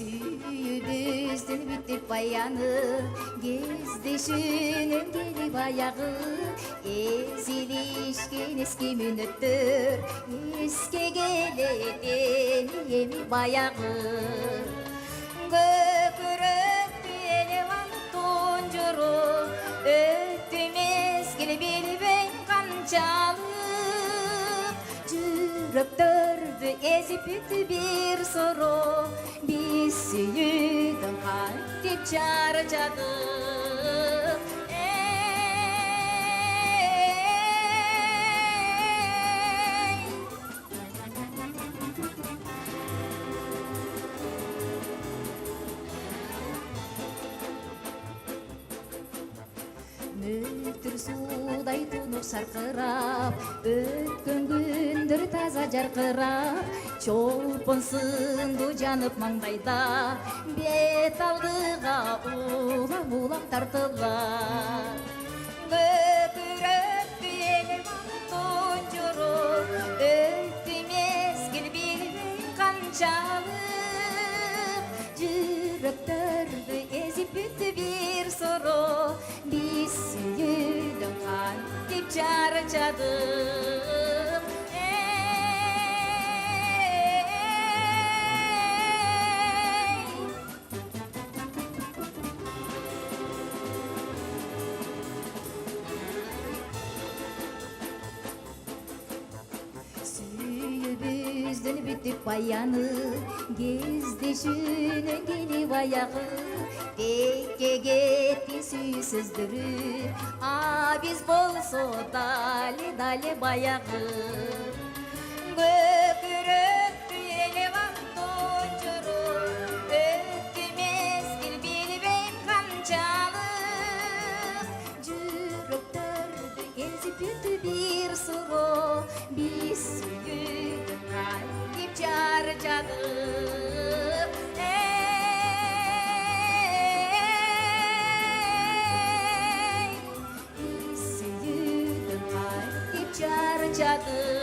Сүйүбүздүн бүтүп баяны, кездешүүнүн келип аягы. Эзилишкен эски мүнөттөр, эске келет эми баягы. Көкүрөктү элеван тонжору, өттү мезгил билбей канчалык. Жүрөктөрдү эзип бүттү бир соро, биз сүйүүдөн кантип чарчадык. Мөлтүр суудай тунуп саркырап, өткөн күндөр таза жаркырап, чолпон сынду жанып маңдайда, бет алдыга улам тартылар. Көкүрөктү элеван тонжору, өттү мезгил билбей канчалык. Жүрөктөрдү эзип бүттү бир соро, биз сүйүүдөн кантип чарчадык. Сүйүүбүздүн бүтүп баяны, кездешүүнүн келип аягы. Текке кетти сүйүү сөздөрү, а биз болсо дале баягы. Көкүрөктү элеван тонжору, өттү мезгил билбей канчалык. Жүрөктөрдү эзип бүттү бир соро, биз сүйүүдөн кантип чарчадык. Biz suyudun kantip çarçadık.